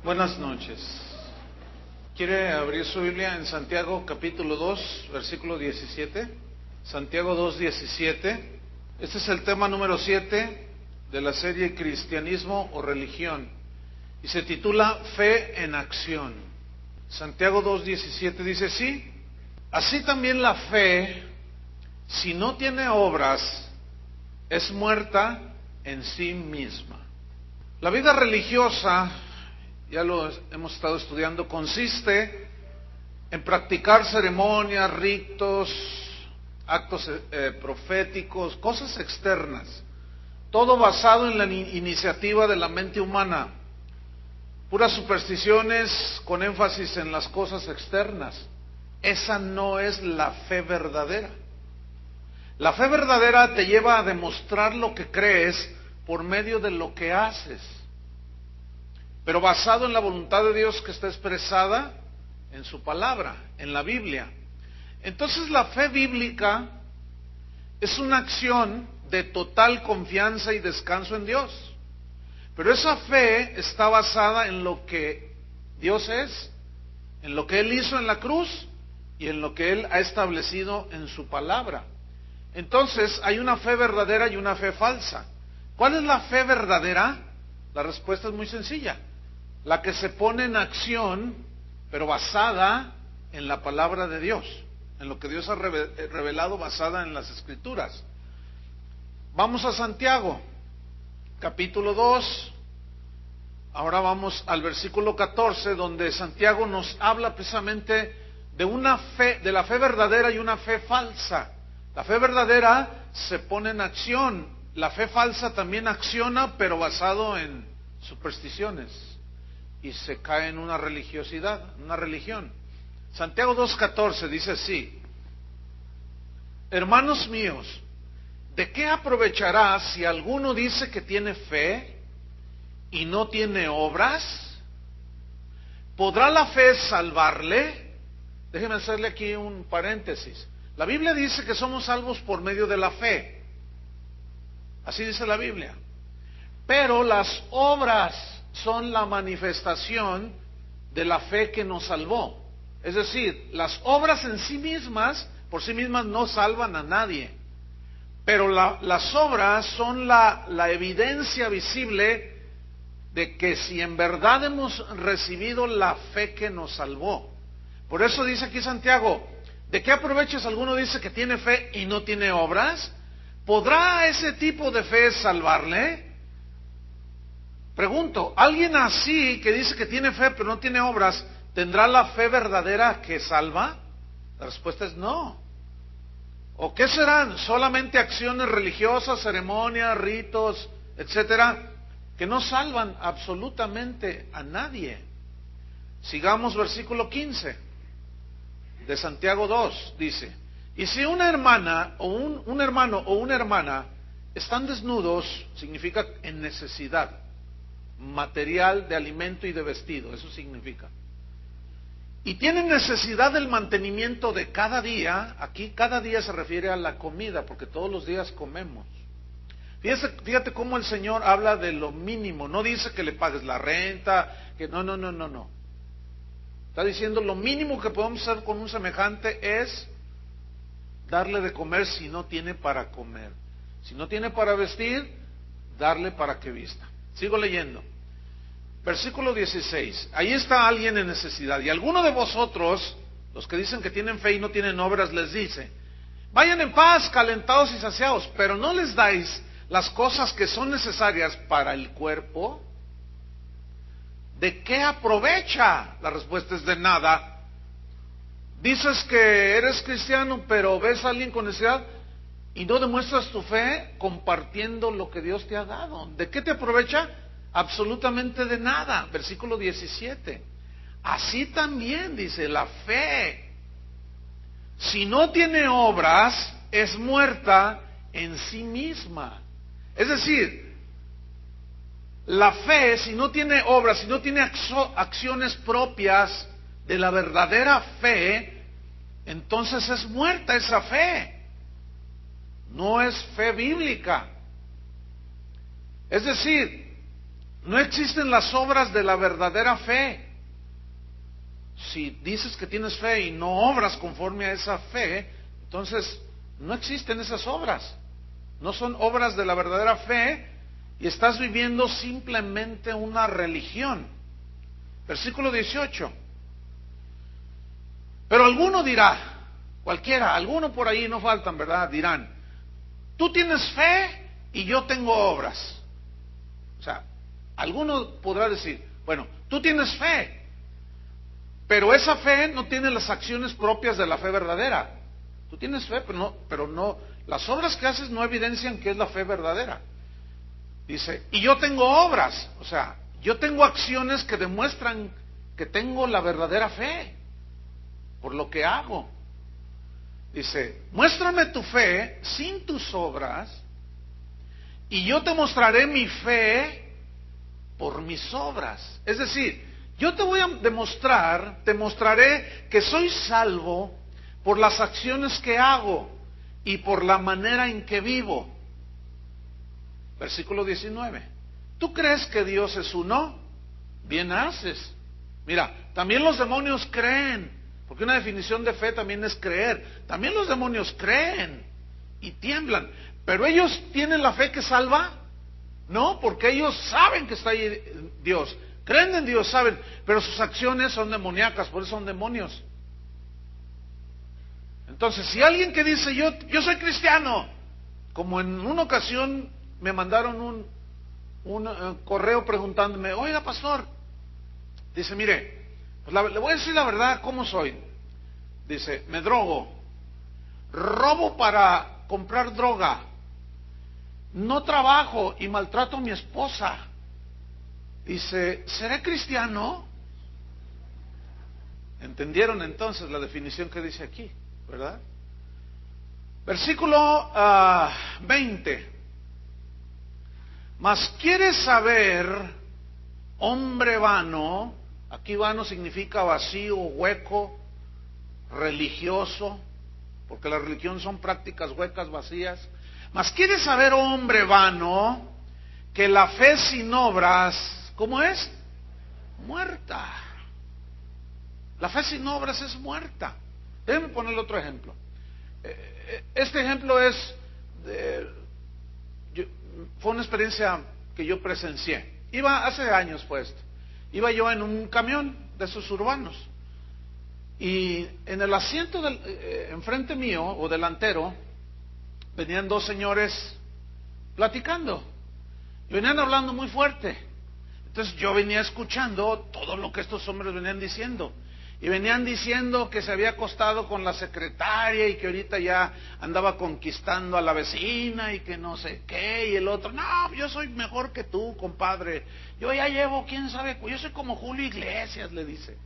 Buenas noches. ¿Quiere abrir su Biblia en Santiago capítulo 2, versículo 17? Santiago 2, 17. Este es el tema número 7 de la serie Cristianismo o Religión y se titula Fe en Acción. Santiago 2, 17 dice: sí, así también la fe, si no tiene obras, es muerta en sí misma. La vida religiosa, ya lo hemos estado estudiando, consiste en practicar ceremonias, ritos, actos proféticos, cosas externas, todo basado en la iniciativa de la mente humana, puras supersticiones con énfasis en las cosas externas. Esa no es la fe verdadera. La fe verdadera te lleva a demostrar lo que crees por medio de lo que haces, pero basado en la voluntad de Dios que está expresada en su palabra, en la Biblia. Entonces la fe bíblica es una acción de total confianza y descanso en Dios, pero esa fe está basada en lo que Dios es, en lo que Él hizo en la cruz y en lo que Él ha establecido en su palabra. Entonces hay una fe verdadera y una fe falsa. ¿Cuál es la fe verdadera? La respuesta es muy sencilla: la que se pone en acción, pero basada en la palabra de Dios, en lo que Dios ha revelado, basada en las Escrituras. Vamos a Santiago, capítulo 2. Ahora vamos al versículo 14, donde Santiago nos habla precisamente de una fe, de la fe verdadera y una fe falsa. La fe verdadera se pone en acción, la fe falsa también acciona, pero basado en supersticiones, y se cae en una religiosidad, una religión. Santiago 2:14 dice así: hermanos míos, ¿de qué aprovechará si alguno dice que tiene fe y no tiene obras? ¿Podrá la fe salvarle? Déjeme hacerle aquí un paréntesis. La Biblia dice que somos salvos por medio de la fe. Así dice la Biblia. Pero las obras son la manifestación de la fe que nos salvó. Es decir, las obras en sí mismas, por sí mismas, no salvan a nadie. Pero las obras son la evidencia visible de que si en verdad hemos recibido la fe que nos salvó. Por eso dice aquí Santiago: ¿de qué aprovecha si alguno dice que tiene fe y no tiene obras? ¿Podrá ese tipo de fe salvarle? Pregunto, ¿alguien así que dice que tiene fe pero no tiene obras, tendrá la fe verdadera que salva? La respuesta es no. ¿O qué serán? Solamente acciones religiosas, ceremonias, ritos, etcétera, que no salvan absolutamente a nadie. Sigamos versículo 15 de Santiago 2, dice: y si una hermana o un hermano o una hermana están desnudos, significa en necesidad material de alimento y de vestido, eso significa, y tienen necesidad del mantenimiento de cada día. Aquí cada día se refiere a la comida, porque todos los días comemos. Fíjate cómo el Señor habla de lo mínimo, no dice que le pagues la renta, que no. Está diciendo lo mínimo que podemos hacer con un semejante es darle de comer si no tiene para comer. Si no tiene para vestir, darle para que vista. Sigo leyendo. Versículo 16. Ahí está alguien en necesidad. Y alguno de vosotros, los que dicen que tienen fe y no tienen obras, les dice: vayan en paz, calentados y saciados, pero no les dais las cosas que son necesarias para el cuerpo. ¿De qué aprovecha? La respuesta es de nada. Dices que eres cristiano, pero ves a alguien con necesidad y no demuestras tu fe compartiendo lo que Dios te ha dado. ¿De qué te aprovecha? Absolutamente de nada. Versículo 17. Así también dice la fe, si no tiene obras, es muerta en sí misma. Es decir, la fe, si no tiene obras, si no tiene acciones propias de la verdadera fe, entonces es muerta esa fe. No es fe bíblica. Es decir, no existen las obras de la verdadera fe. Si dices que tienes fe y no obras conforme a esa fe, entonces no existen esas obras. No son obras de la verdadera fe y estás viviendo simplemente una religión. Versículo 18. Pero alguno dirá, cualquiera, alguno por ahí, no faltan, ¿verdad? Dirán, tú tienes fe y yo tengo obras. O sea, alguno podrá decir, bueno, tú tienes fe, pero esa fe no tiene las acciones propias de la fe verdadera. Tú tienes fe, pero no, las obras que haces no evidencian que es la fe verdadera. Dice, y yo tengo obras, o sea, yo tengo acciones que demuestran que tengo la verdadera fe por lo que hago. Dice, muéstrame tu fe sin tus obras y yo te mostraré mi fe por mis obras. Es decir, yo te voy a demostrar, te mostraré que soy salvo por las acciones que hago y por la manera en que vivo. Versículo 19. ¿Tú crees que Dios es uno? Bien haces. Mira, también los demonios creen, porque una definición de fe también es creer. También los demonios creen y tiemblan, pero ellos tienen la fe que salva. No, porque ellos saben que está ahí Dios. Creen en Dios, saben, pero sus acciones son demoníacas, por eso son demonios. Entonces, si alguien que dice, yo soy cristiano, como en una ocasión me mandaron un correo preguntándome, oiga pastor, dice, mire, pues le voy a decir la verdad, ¿cómo soy? Dice, me drogo, robo para comprar droga, no trabajo y maltrato a mi esposa. Dice, ¿seré cristiano? ¿Entendieron entonces la definición que dice aquí? ¿Verdad? Versículo 20. Mas quieres saber, hombre vano, aquí vano significa vacío, hueco, religioso, porque la religión son prácticas huecas, vacías. Mas quieres saber, hombre vano, que la fe sin obras, ¿cómo es? Muerta. La fe sin obras es muerta. Déjenme ponerle otro ejemplo. Este ejemplo fue una experiencia que yo presencié. Hace años pues, iba yo en un camión de esos urbanos y en el asiento enfrente mío o delantero venían dos señores platicando y venían hablando muy fuerte. Entonces yo venía escuchando todo lo que estos hombres venían diciendo. Y venían diciendo que se había acostado con la secretaria y que ahorita ya andaba conquistando a la vecina y que no sé qué. Y el otro, no, yo soy mejor que tú, compadre. Yo ya llevo, quién sabe, yo soy como Julio Iglesias, le dice.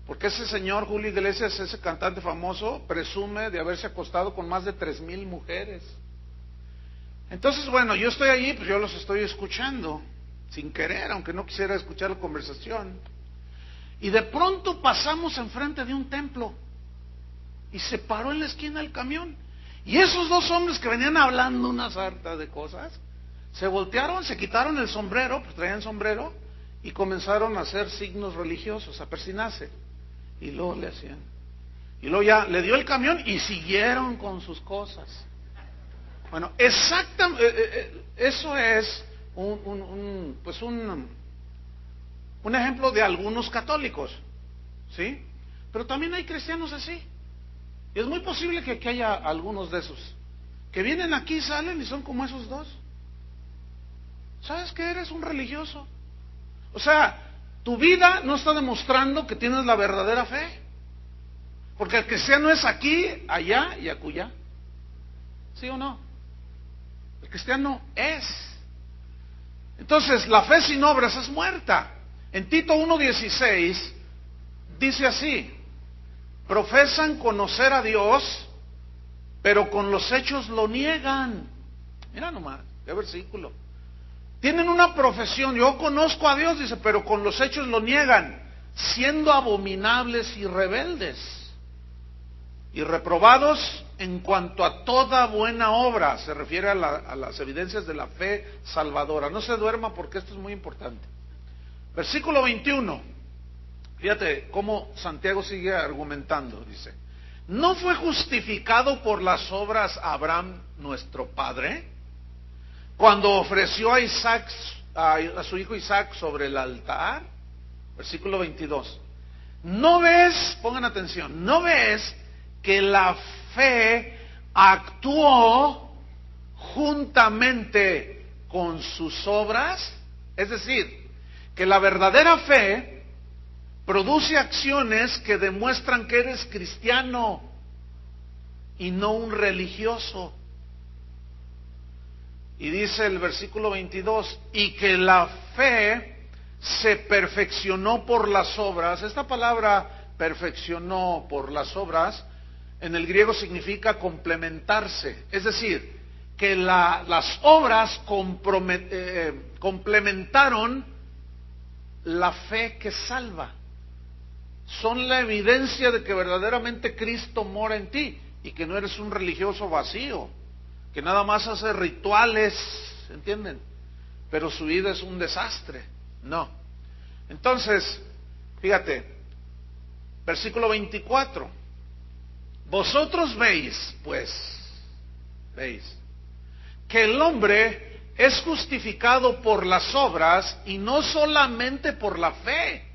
Porque ese señor Julio Iglesias, ese cantante famoso, presume de haberse acostado con más de 3,000 mujeres. Entonces, bueno, yo estoy allí, pues yo los estoy escuchando, sin querer, aunque no quisiera escuchar la conversación. Y de pronto pasamos enfrente de un templo y se paró en la esquina el camión. Y esos dos hombres que venían hablando una sarta de cosas, se voltearon, se quitaron el sombrero, pues traían sombrero, y comenzaron a hacer signos religiosos, a persinarse. Y luego le hacían. Y luego ya le dio el camión y siguieron con sus cosas. Bueno, exactamente, eso es un ejemplo de algunos católicos, ¿sí? Pero también hay cristianos así. Y es muy posible que aquí haya algunos de esos que vienen aquí, salen y son como esos dos. ¿Sabes qué? Eres un religioso. O sea, tu vida no está demostrando que tienes la verdadera fe. Porque el cristiano es aquí, allá y acullá. ¿Sí o no? El cristiano es. Entonces, la fe sin obras es muerta. En Tito 1:16 dice así: profesan conocer a Dios, pero con los hechos lo niegan. Mira nomás, qué versículo. Tienen una profesión, yo conozco a Dios, dice, pero con los hechos lo niegan, siendo abominables y rebeldes, y reprobados en cuanto a toda buena obra. Se refiere a las evidencias de la fe salvadora. No se duerma porque esto es muy importante. Versículo 21. Fíjate cómo Santiago sigue argumentando. Dice: ¿no fue justificado por las obras Abraham nuestro padre, cuando ofreció a Isaac, a su hijo Isaac sobre el altar? Versículo 22. ¿No ves, pongan atención, no ves que la fe actuó juntamente con sus obras? Es decir, que la verdadera fe produce acciones que demuestran que eres cristiano y no un religioso. Y dice el versículo 22, y que la fe se perfeccionó por las obras. Esta palabra perfeccionó por las obras en el griego significa complementarse, es decir, que las obras complementaron la fe que salva. Son la evidencia de que verdaderamente Cristo mora en ti y que no eres un religioso vacío, que nada más hace rituales, ¿entienden? Pero su vida es un desastre. No. Entonces, fíjate, versículo 24. Vosotros veis, pues, que el hombre es justificado por las obras y no solamente por la fe.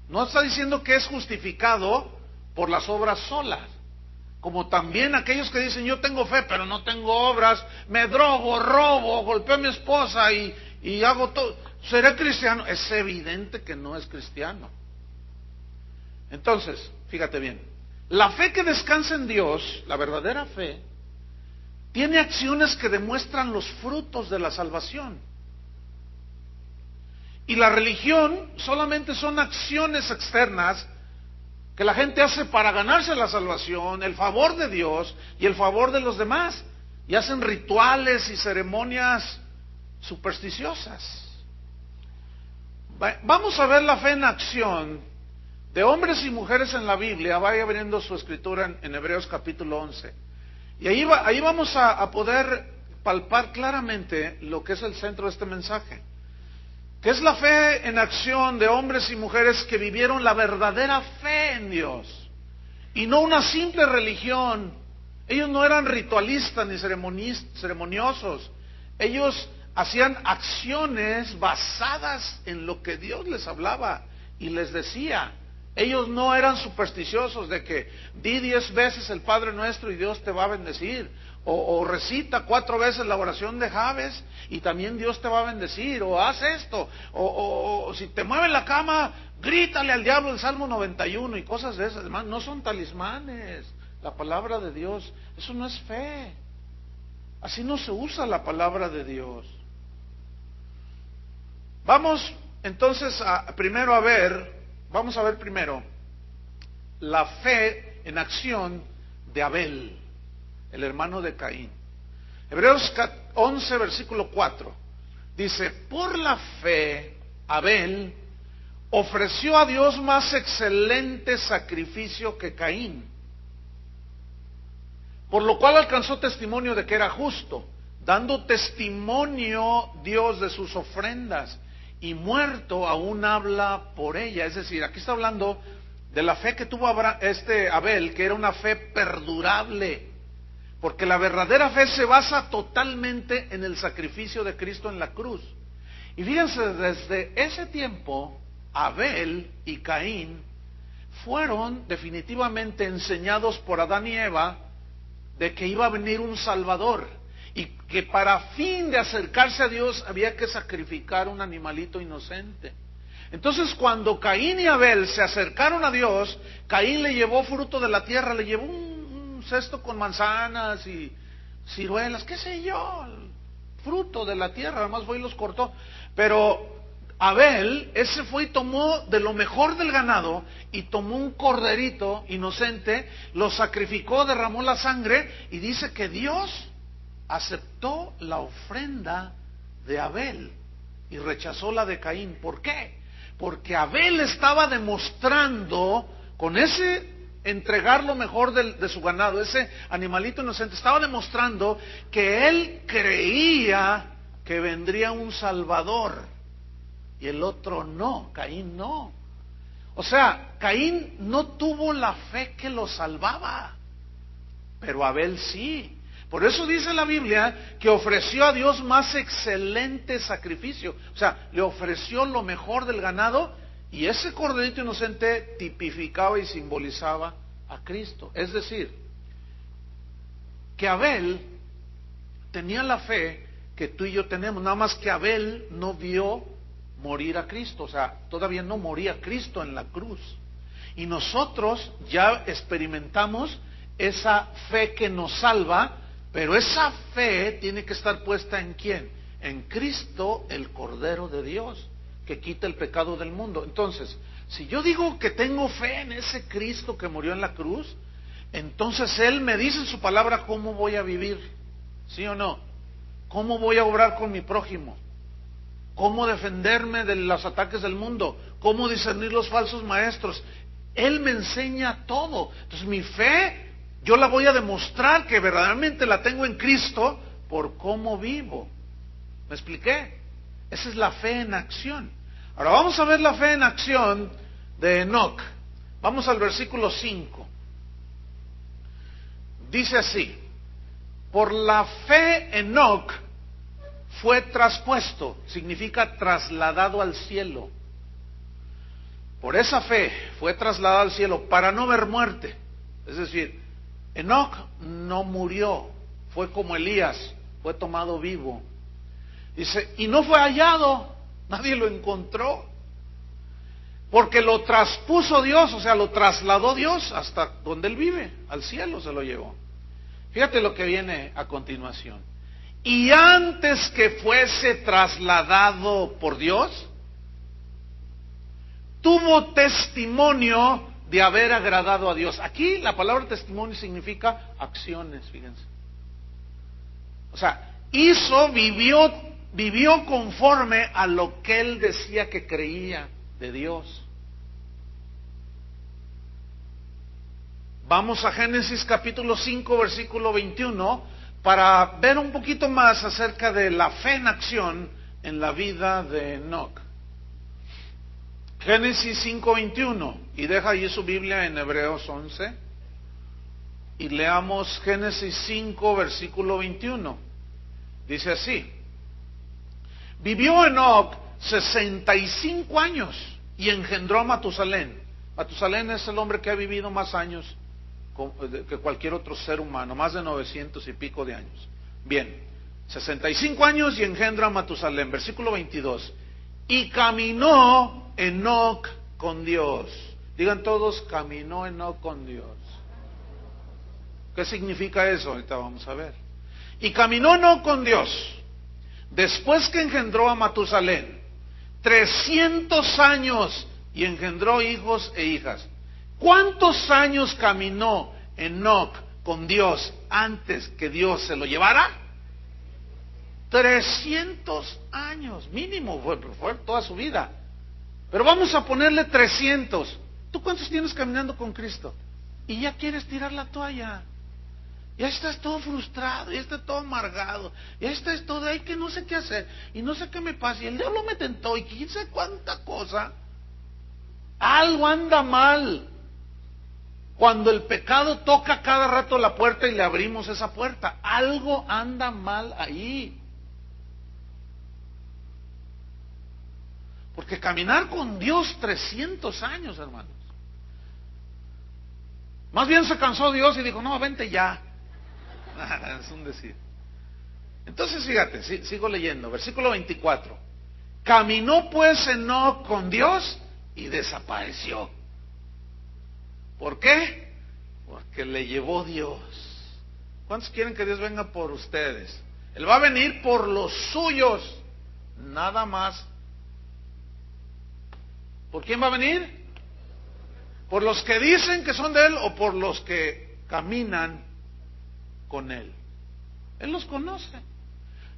No está diciendo que es justificado por las obras solas. Como también aquellos que dicen: yo tengo fe pero no tengo obras, me drogo, robo, golpeo a mi esposa y hago todo, ¿seré cristiano? Es evidente que no es cristiano. Entonces, fíjate bien, la fe que descansa en Dios, la verdadera fe, tiene acciones que demuestran los frutos de la salvación. Y la religión solamente son acciones externas que la gente hace para ganarse la salvación, el favor de Dios y el favor de los demás. Y hacen rituales y ceremonias supersticiosas. Vamos a ver la fe en acción de hombres y mujeres en la Biblia. Vaya abriendo su escritura en Hebreos capítulo 11. Y ahí vamos a poder palpar claramente lo que es el centro de este mensaje, que es la fe en acción de hombres y mujeres que vivieron la verdadera fe en Dios y no una simple religión. Ellos no eran ritualistas ni ceremoniosos. Ellos hacían acciones basadas en lo que Dios les hablaba y les decía. Ellos no eran supersticiosos de que di 10 veces el Padre Nuestro y Dios te va a bendecir, o recita 4 veces la oración de Jabes y también Dios te va a bendecir, o haz esto, o si te mueve la cama, grítale al diablo el Salmo 91 y cosas de esas. Además, no son talismanes. La palabra de Dios, eso no es fe. Así no se usa la palabra de Dios. Vamos entonces vamos a ver primero la fe en acción de Abel, el hermano de Caín. Hebreos 11, versículo 4, dice: por la fe, Abel ofreció a Dios más excelente sacrificio que Caín, por lo cual alcanzó testimonio de que era justo, dando testimonio Dios de sus ofrendas, y muerto aún habla por ella. Es decir, aquí está hablando de la fe que tuvo Abel, que era una fe perdurable, porque la verdadera fe se basa totalmente en el sacrificio de Cristo en la cruz. Y fíjense, desde ese tiempo, Abel y Caín fueron definitivamente enseñados por Adán y Eva de que iba a venir un Salvador, y que para fin de acercarse a Dios había que sacrificar un animalito inocente. Entonces, cuando Caín y Abel se acercaron a Dios, Caín le llevó fruto de la tierra, le llevó un cesto con manzanas y ciruelas, qué sé yo, fruto de la tierra, además fue y los cortó. Pero Abel, ese fue y tomó de lo mejor del ganado y tomó un corderito inocente, lo sacrificó, derramó la sangre, y dice que Dios aceptó la ofrenda de Abel y rechazó la de Caín. ¿Por qué? Porque Abel estaba demostrando con ese entregar lo mejor de su ganado, ese animalito inocente, estaba demostrando que él creía que vendría un Salvador y el otro no, Caín no. O sea, Caín no tuvo la fe que lo salvaba, pero Abel sí. Por eso dice la Biblia que ofreció a Dios más excelente sacrificio. O sea, le ofreció lo mejor del ganado, y ese corderito inocente tipificaba y simbolizaba a Cristo. Es decir, que Abel tenía la fe que tú y yo tenemos, nada más que Abel no vio morir a Cristo. O sea, todavía no moría Cristo en la cruz. Y nosotros ya experimentamos esa fe que nos salva, pero esa fe tiene que estar puesta ¿en quién? En Cristo, el Cordero de Dios, que quita el pecado del mundo. Entonces, si yo digo que tengo fe en ese Cristo que murió en la cruz, entonces Él me dice en su palabra cómo voy a vivir, ¿sí o no? ¿Cómo voy a obrar con mi prójimo? ¿Cómo defenderme de los ataques del mundo? ¿Cómo discernir los falsos maestros? Él me enseña todo. Entonces mi fe, yo la voy a demostrar que verdaderamente la tengo en Cristo por cómo vivo. ¿Me expliqué? Esa es la fe en acción. Ahora vamos a ver la fe en acción de Enoc. Vamos al versículo 5. Dice así: por la fe Enoc fue traspuesto, significa trasladado al cielo. Por esa fe fue trasladado al cielo para no ver muerte. Es decir, Enoc no murió, fue como Elías, fue tomado vivo. Dice, y no fue hallado, nadie lo encontró, porque lo traspuso Dios, o sea, lo trasladó Dios hasta donde él vive, al cielo se lo llevó. Fíjate lo que viene a continuación. Y antes que fuese trasladado por Dios, tuvo testimonio de haber agradado a Dios. Aquí la palabra testimonio significa acciones, fíjense. O sea, vivió conforme a lo que él decía que creía de Dios. Vamos a Génesis capítulo 5, versículo 21, para ver un poquito más acerca de la fe en acción en la vida de Enoc. Génesis 5:21, y deja allí su Biblia en Hebreos 11, y leamos Génesis 5, versículo 21. Dice así: vivió Enoc 65 años y engendró a Matusalén. Matusalén es el hombre que ha vivido más años que cualquier otro ser humano, más de 900 y pico de años. Bien, 65 años y engendra a Matusalén. Versículo 22. Y caminó Enoc con Dios. Digan todos, caminó Enoc con Dios. ¿Qué significa eso? Ahorita vamos a ver. Y caminó Enoc con Dios, después que engendró a Matusalén, 300 años, y engendró hijos e hijas. ¿Cuántos años caminó Enoc con Dios antes que Dios se lo llevara? 300 años, mínimo, fue toda su vida. Pero vamos a ponerle 300. ¿Tú cuántos tienes caminando con Cristo? Y ya quieres tirar la toalla. Ya estás todo frustrado, ya estás todo amargado, ya estás todo ahí que no sé qué hacer, y no sé qué me pasa, y el diablo me tentó, y quién sabe cuánta cosa. Algo anda mal. Cuando el pecado toca cada rato la puerta y le abrimos esa puerta, algo anda mal ahí. Porque caminar con Dios 300 años, hermanos. Más bien se cansó Dios y dijo, no, vente ya. Es un decir. Entonces fíjate, sigo leyendo, versículo 24. Caminó pues Enoc con Dios y desapareció. ¿Por qué? Porque le llevó Dios. ¿Cuántos quieren que Dios venga por ustedes? Él va a venir por los suyos, nada más. ¿Por quién va a venir? ¿Por los que dicen que son de Él o por los que caminan con Él? Él los conoce.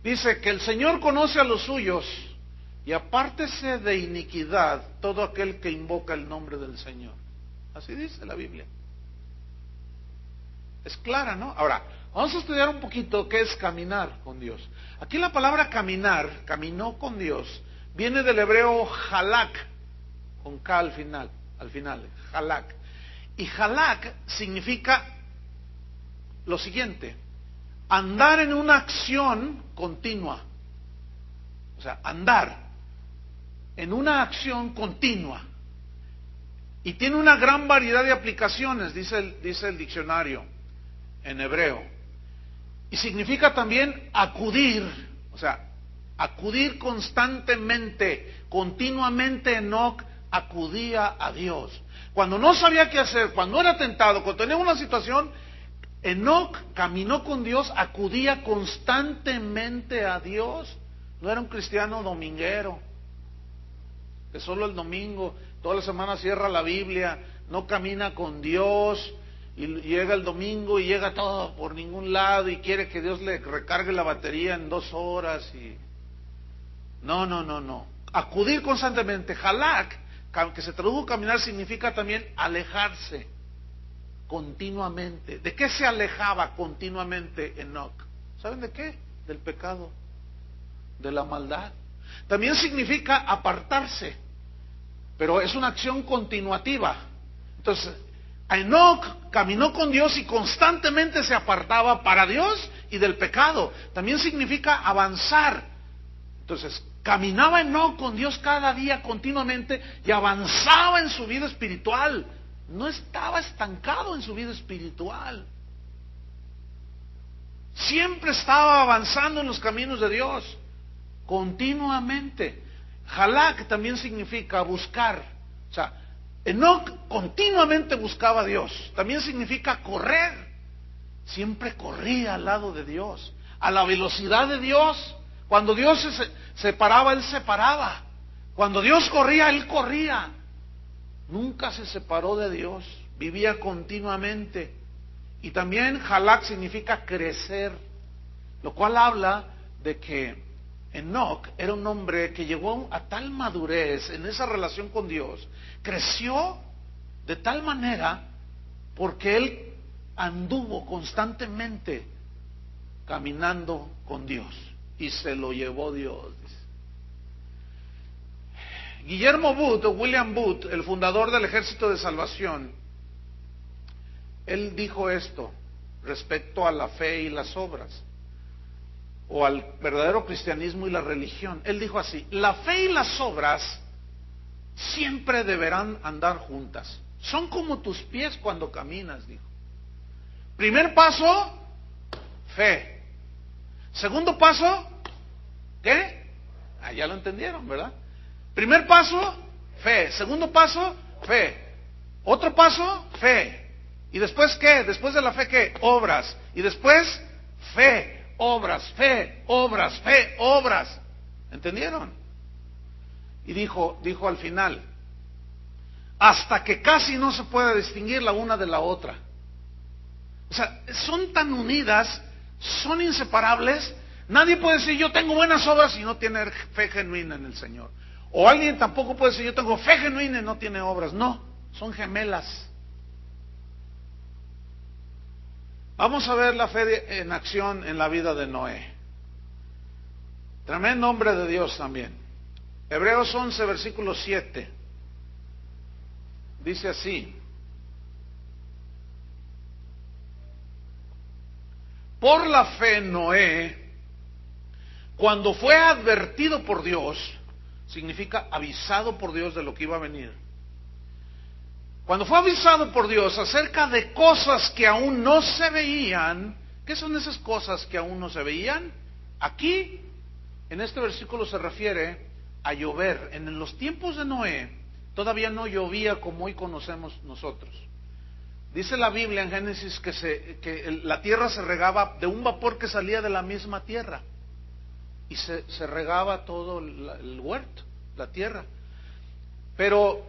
Dice que el Señor conoce a los suyos, y apártese de iniquidad todo aquel que invoca el nombre del Señor. Así dice la Biblia. Es clara, ¿no? Ahora, vamos a estudiar un poquito qué es caminar con Dios. Aquí la palabra caminar, caminó con Dios, viene del hebreo halak, con K al final, halak. Y halak significa lo siguiente: andar en una acción continua. O sea, andar en una acción continua. Y tiene una gran variedad de aplicaciones, dice el diccionario en hebreo. Y significa también acudir, o sea, acudir constantemente, continuamente. Enoc acudía a Dios. Cuando no sabía qué hacer, cuando era tentado, cuando tenía una situación, Enoc caminó con Dios, acudía constantemente a Dios. No era un cristiano dominguero, que solo el domingo, toda la semana cierra la Biblia, no camina con Dios, y llega el domingo y llega todo por ningún lado y quiere que Dios le recargue la batería en 2 horas. No. Acudir constantemente. Halak, que se tradujo caminar, significa también alejarse continuamente. ¿De qué se alejaba continuamente Enoc? ¿Saben de qué? Del pecado, de la maldad. También significa apartarse, pero es una acción continuativa. Entonces, Enoc caminó con Dios y constantemente se apartaba para Dios y del pecado. También significa avanzar. Entonces, caminaba Enoc con Dios cada día continuamente y avanzaba en su vida espiritual. No estaba estancado en su vida espiritual. Siempre estaba avanzando en los caminos de Dios, continuamente. Halak también significa buscar. O sea, Enoc continuamente buscaba a Dios. También significa correr. Siempre corría al lado de Dios, a la velocidad de Dios. Cuando Dios se paraba, él se paraba. Cuando Dios corría, él corría. Nunca se separó de Dios, vivía continuamente. Y también Halak significa crecer, lo cual habla de que Enoc era un hombre que llegó a tal madurez en esa relación con Dios, creció de tal manera porque él anduvo constantemente caminando con Dios y se lo llevó Dios. Guillermo Booth, o William Booth, el fundador del Ejército de Salvación, él dijo esto respecto a la fe y las obras, o al verdadero cristianismo y la religión. Él dijo así: la fe y las obras siempre deberán andar juntas. Son como tus pies cuando caminas, dijo. Primer paso, fe. Segundo paso, ¿qué? Ya lo entendieron, ¿verdad? Primer paso, fe. Segundo paso, fe. Otro paso, fe. ¿Y después qué? Después de la fe, ¿qué? Obras. Y después, fe. Obras, fe, obras, fe, obras. ¿Entendieron? Y dijo al final: hasta que casi no se puede distinguir la una de la otra. O sea, son tan unidas, son inseparables. Nadie puede decir yo tengo buenas obras y no tiene fe genuina en el Señor. O alguien tampoco puede decir yo tengo fe genuina y no tiene obras. No, son gemelas. Vamos a ver la fe en acción en la vida de Noé. Tremendo hombre de Dios también. Hebreos 11, versículo 7. Dice así: por la fe Noé, cuando fue advertido por Dios, significa avisado por Dios de lo que iba a venir. Cuando fue avisado por Dios acerca de cosas que aún no se veían. ¿Qué son esas cosas que aún no se veían? Aquí, en este versículo se refiere a llover. En los tiempos de Noé, todavía no llovía como hoy conocemos nosotros. Dice la Biblia en Génesis que la tierra se regaba de un vapor que salía de la misma tierra. Y se regaba todo el huerto, la tierra. Pero,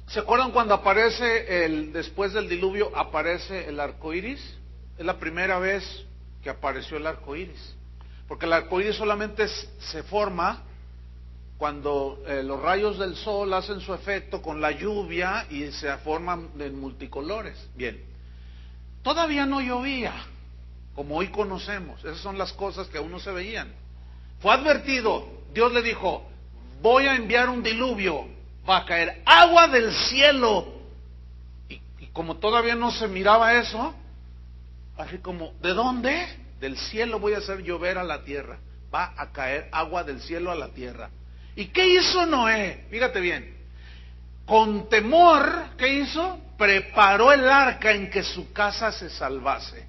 ¿se acuerdan cuando aparece después del diluvio, aparece el arco iris? Es la primera vez que apareció el arco iris. Porque el arco iris solamente se forma cuando los rayos del sol hacen su efecto con la lluvia y se forman en multicolores. Bien. Todavía no llovía, como hoy conocemos. Esas son las cosas que aún no se veían. Fue advertido, Dios le dijo, voy a enviar un diluvio, va a caer agua del cielo. Y como todavía no se miraba eso, así como, ¿de dónde? Del cielo voy a hacer llover a la tierra. Va a caer agua del cielo a la tierra. ¿Y qué hizo Noé? Fíjate bien. Con temor, ¿qué hizo? Preparó el arca en que su casa se salvase.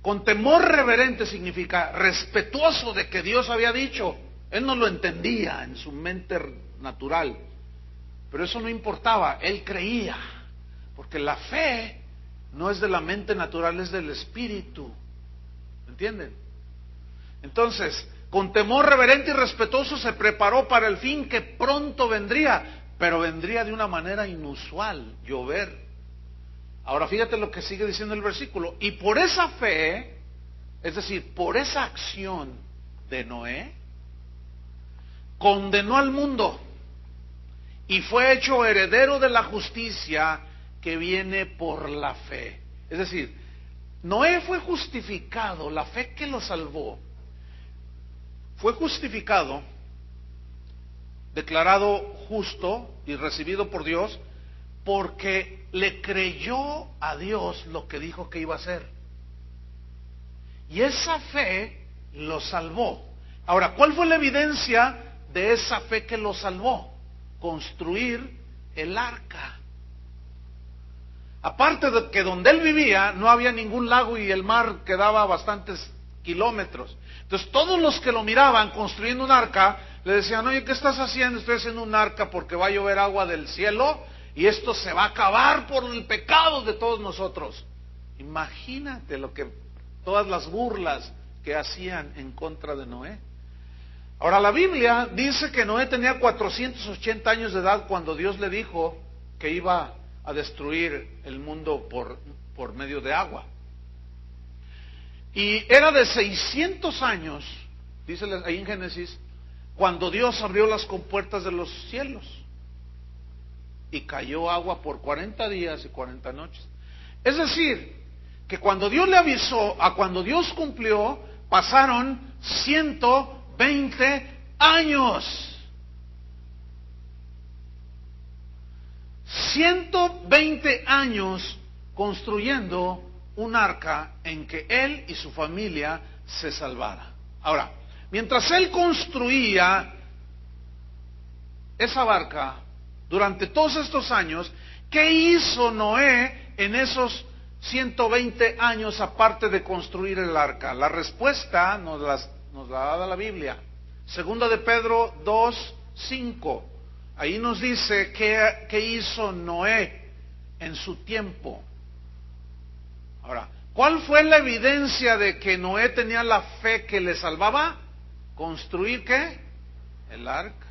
Con temor reverente significa respetuoso de que Dios había dicho. Él no lo entendía en su mente natural, pero eso no importaba, él creía, porque la fe no es de la mente natural, es del espíritu. ¿Entienden? Entonces, con temor reverente y respetuoso se preparó para el fin que pronto vendría, pero vendría de una manera inusual, llover. Ahora fíjate lo que sigue diciendo el versículo. Y por esa fe, es decir, por esa acción de Noé, condenó al mundo y fue hecho heredero de la justicia que viene por la fe. Es decir, Noé fue justificado, la fe que lo salvó, fue justificado, declarado justo y recibido por Dios, porque le creyó a Dios lo que dijo que iba a hacer. Y esa fe lo salvó. Ahora, ¿cuál fue la evidencia de esa fe que lo salvó? Construir el arca. Aparte de que donde él vivía no había ningún lago y el mar quedaba a bastantes kilómetros. Entonces todos los que lo miraban construyendo un arca, le decían, oye, ¿qué estás haciendo? Estoy haciendo un arca porque va a llover agua del cielo y esto se va a acabar por el pecado de todos nosotros. Imagínate todas las burlas que hacían en contra de Noé. Ahora la Biblia dice que Noé tenía 480 años de edad cuando Dios le dijo que iba a destruir el mundo por medio de agua. Y era de 600 años, dice ahí en Génesis, cuando Dios abrió las compuertas de los cielos y cayó agua por 40 días y 40 noches. Es decir, que cuando Dios le avisó a cuando Dios cumplió, pasaron 120 años. 120 años construyendo un arca en que él y su familia se salvara. Ahora, mientras él construía esa barca, durante todos estos años, ¿qué hizo Noé en esos 120 años aparte de construir el arca? La respuesta nos la da la Biblia. Segunda de Pedro 2:5. Ahí nos dice qué hizo Noé en su tiempo. Ahora, ¿cuál fue la evidencia de que Noé tenía la fe que le salvaba? ¿Construir qué? El arca.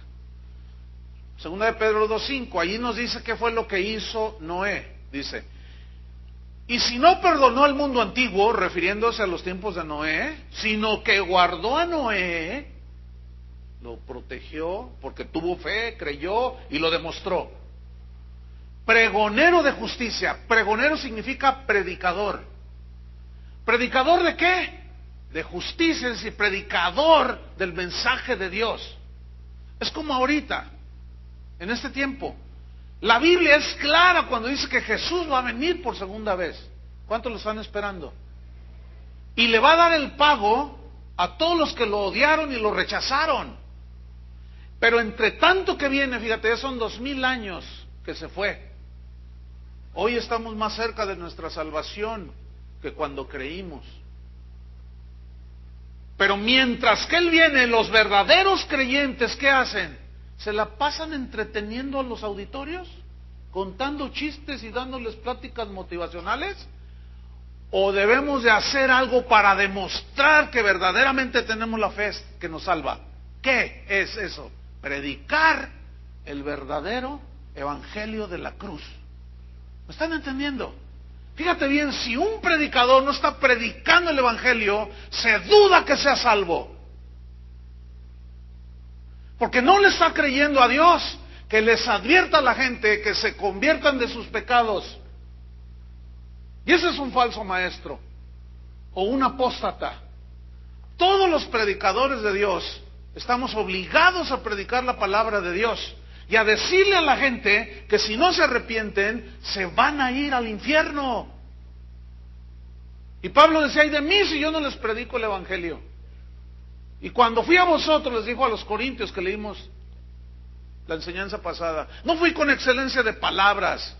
Segunda de Pedro 2:5, allí nos dice qué fue lo que hizo Noé. Dice, y si no perdonó al mundo antiguo, refiriéndose a los tiempos de Noé, sino que guardó a Noé, lo protegió porque tuvo fe, creyó y lo demostró. Pregonero de justicia. Pregonero significa predicador. ¿Predicador de qué? De justicia, es decir, predicador del mensaje de Dios. Es como ahorita, en este tiempo. La Biblia es clara cuando dice que Jesús va a venir por segunda vez. ¿Cuántos lo están esperando? Y le va a dar el pago a todos los que lo odiaron y lo rechazaron. Pero entre tanto que viene, fíjate, ya son 2000 años que se fue. Hoy estamos más cerca de nuestra salvación que cuando creímos. Pero mientras que Él viene, los verdaderos creyentes, ¿qué hacen? ¿Se la pasan entreteniendo a los auditorios? ¿Contando chistes y dándoles pláticas motivacionales? ¿O debemos de hacer algo para demostrar que verdaderamente tenemos la fe que nos salva? ¿Qué es eso? Predicar el verdadero evangelio de la cruz. ¿Me están entendiendo? Fíjate bien, si un predicador no está predicando el evangelio, se duda que sea salvo. Porque no le está creyendo a Dios, que les advierta a la gente que se conviertan de sus pecados. Y ese es un falso maestro o un apóstata. Todos los predicadores de Dios estamos obligados a predicar la palabra de Dios y a decirle a la gente que si no se arrepienten, se van a ir al infierno. Y Pablo decía: ay de mí si yo no les predico el evangelio. Y cuando fui a vosotros, les dijo a los corintios que leímos la enseñanza pasada, no fui con excelencia de palabras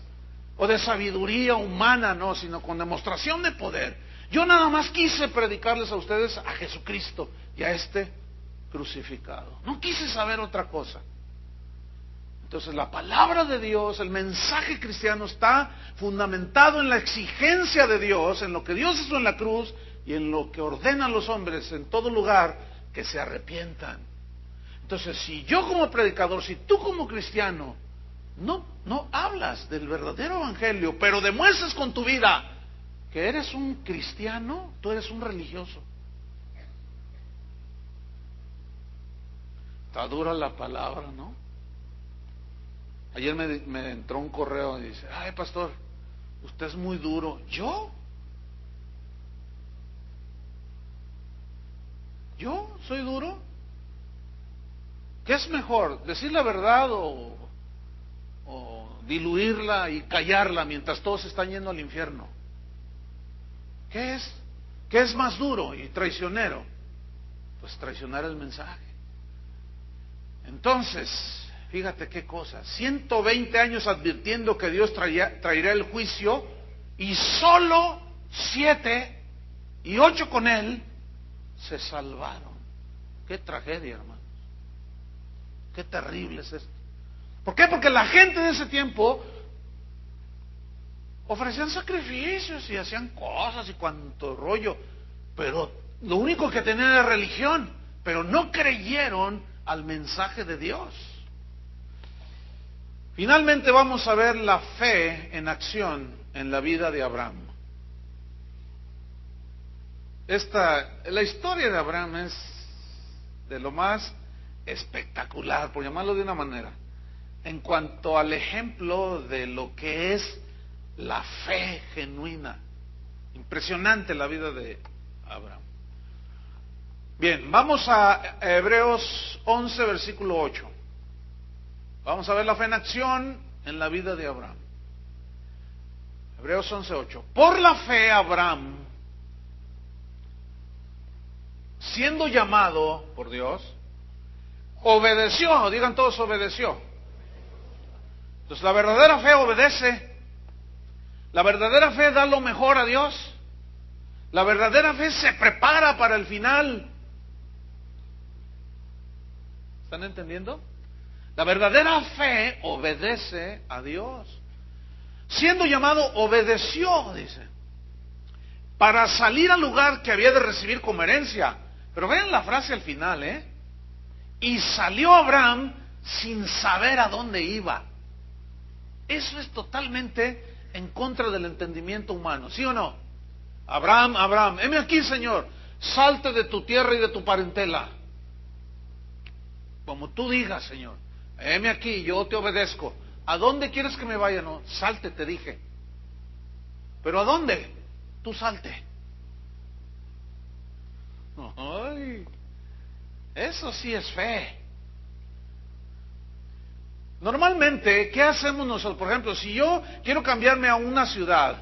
o de sabiduría humana, no, sino con demostración de poder. Yo nada más quise predicarles a ustedes a Jesucristo y a este crucificado. No quise saber otra cosa. Entonces la palabra de Dios, el mensaje cristiano está fundamentado en la exigencia de Dios, en lo que Dios hizo en la cruz y en lo que ordena a los hombres en todo lugar que se arrepientan. Entonces, si yo como predicador, si tú como cristiano no hablas del verdadero evangelio, pero demuestras con tu vida que eres un cristiano, tú eres un religioso. Está dura la palabra, ¿no? Ayer me entró un correo y dice: ay, pastor, usted es muy duro. ¿Yo? ¿Yo soy duro? ¿Qué es mejor, decir la verdad o diluirla y callarla mientras todos están yendo al infierno? ¿Qué es? ¿Qué es más duro y traicionero? Pues traicionar el mensaje. Entonces, fíjate qué cosa, 120 años advirtiendo que Dios traerá el juicio, y solo 7 y 8 con él se salvaron. Qué tragedia, hermanos. Qué terrible es esto. ¿Por qué? Porque la gente de ese tiempo ofrecían sacrificios y hacían cosas y cuanto rollo, pero lo único que tenían era religión, pero no creyeron al mensaje de Dios. Finalmente vamos a ver la fe en acción en la vida de Abraham. La historia de Abraham es de lo más espectacular, por llamarlo de una manera, en cuanto al ejemplo de lo que es la fe genuina. Impresionante la vida de Abraham. Bien, vamos a Hebreos 11, versículo 8. Vamos a ver la fe en acción en la vida de Abraham. Hebreos 11, 8. Por la fe Abraham, siendo llamado por Dios, obedeció. Digan todos: obedeció. Entonces la verdadera fe obedece. La verdadera fe da lo mejor a Dios. La verdadera fe se prepara para el final. ¿Están entendiendo? La verdadera fe obedece a Dios. Siendo llamado, obedeció, dice, para salir al lugar que había de recibir como herencia. Pero vean la frase al final, y salió Abraham sin saber a dónde iba. Eso es totalmente en contra del entendimiento humano, ¿sí o no? Abraham, Abraham, heme aquí, Señor, salte de tu tierra y de tu parentela. Como tú digas, Señor, heme aquí, yo te obedezco. ¿A dónde quieres que me vaya? No, salte, te dije. ¿Pero a dónde? Tú salte. Ay, eso sí es fe. Normalmente, ¿qué hacemos nosotros? Por ejemplo, si yo quiero cambiarme a una ciudad,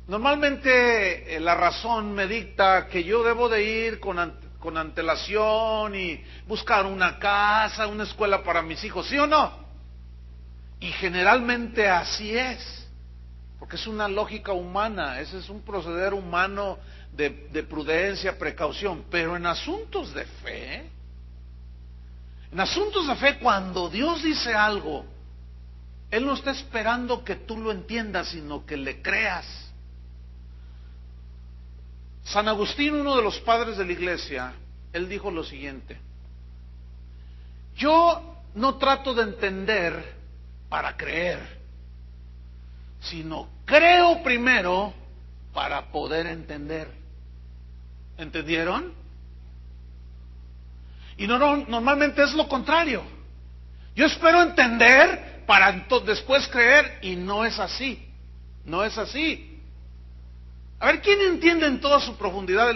normalmente la razón me dicta que yo debo de ir con antelación y buscar una casa, una escuela para mis hijos, ¿sí o no? Y generalmente así es, porque es una lógica humana, ese es un proceder humano de prudencia, precaución. Pero en asuntos de fe, cuando Dios dice algo, Él no está esperando que tú lo entiendas, sino que le creas. San Agustín, uno de los padres de la iglesia, él dijo lo siguiente: yo no trato de entender para creer, sino creo primero para poder entender. ¿Entendieron? Y normalmente es lo contrario. Yo espero entender para después creer, y no es así. No es así. A ver, ¿quién entiende en toda su profundidad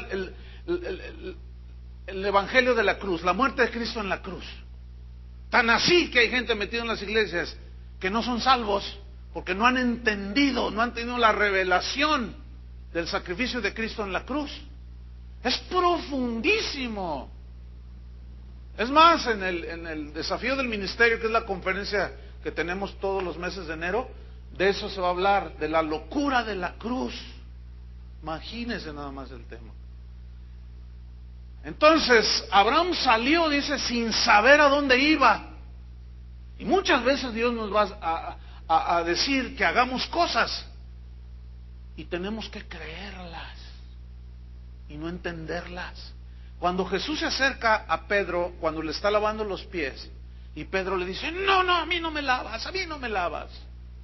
el evangelio de la cruz, la muerte de Cristo en la cruz? Tan así que hay gente metida en las iglesias que no son salvos porque no han entendido, no han tenido la revelación del sacrificio de Cristo en la cruz. Es profundísimo. Es más, en el desafío del ministerio, que es la conferencia que tenemos todos los meses de enero, de eso se va a hablar, de la locura de la cruz. Imagínense nada más el tema. Entonces, Abraham salió, dice, sin saber a dónde iba. Y muchas veces Dios nos va a decir que hagamos cosas y tenemos que creerlas y no entenderlas. Cuando Jesús se acerca a Pedro, cuando le está lavando los pies, y Pedro le dice, no, a mí no me lavas, a mí no me lavas.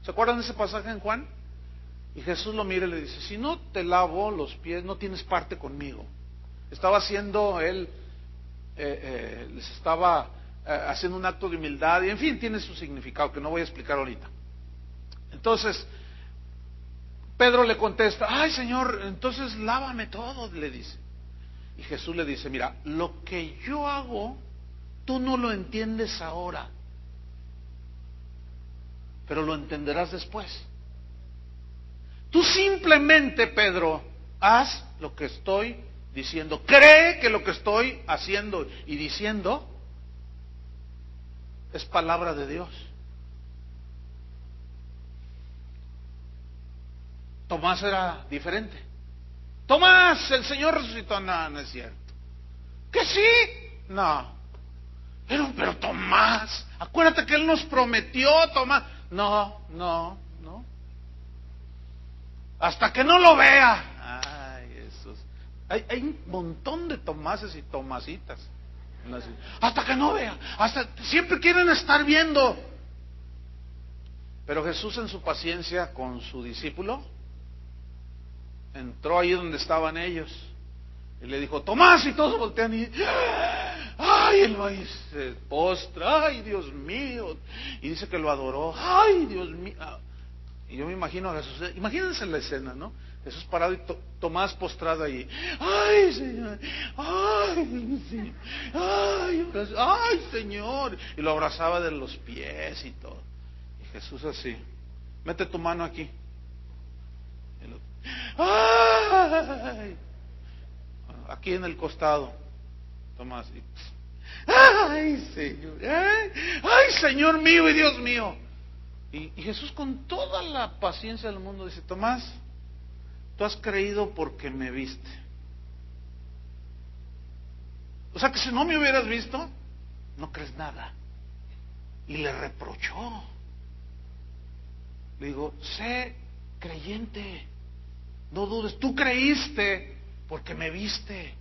¿Se acuerdan de ese pasaje en Juan? Y Jesús lo mira y le dice, si no te lavo los pies, no tienes parte conmigo. Estaba haciendo él, les estaba haciendo un acto de humildad, y en fin, tiene su significado, que no voy a explicar ahorita. Entonces, Pedro le contesta, ay Señor, entonces lávame todo, le dice. Y Jesús le dice, mira, lo que yo hago, tú no lo entiendes ahora, pero lo entenderás después. Tú simplemente, Pedro, haz lo que estoy diciendo. Cree que lo que estoy haciendo y diciendo es palabra de Dios. Tomás era diferente. Tomás, el Señor resucitó. No es cierto. ¿Que sí? No. Pero Tomás, acuérdate que Él nos prometió, Tomás. No. Hasta que no lo vea. Ay, esos. Hay un montón de Tomases y Tomasitas. Hasta que no vea. Siempre quieren estar viendo. Pero Jesús, en su paciencia con su discípulo, entró ahí donde estaban ellos y le dijo, Tomás, y todos voltean y ay, él va y se postra, ay, Dios mío, y dice que lo adoró, ay, Dios mío. Y yo me imagino a Jesús, imagínense la escena, ¿no? Jesús parado y Tomás postrado ahí, ay, Señor, ay, Señor, ay, Señor, y lo abrazaba de los pies y todo. Y Jesús así, mete tu mano aquí. ¡Ay! Aquí en el costado, Tomás. ¡Ay, Señor! ¡Ay, Señor mío y Dios mío! Y Jesús, con toda la paciencia del mundo, dice, Tomás, tú has creído porque me viste. O sea que si no me hubieras visto, no crees nada. Y le reprochó. Le digo, sé creyente. No dudes, tú creíste porque me viste.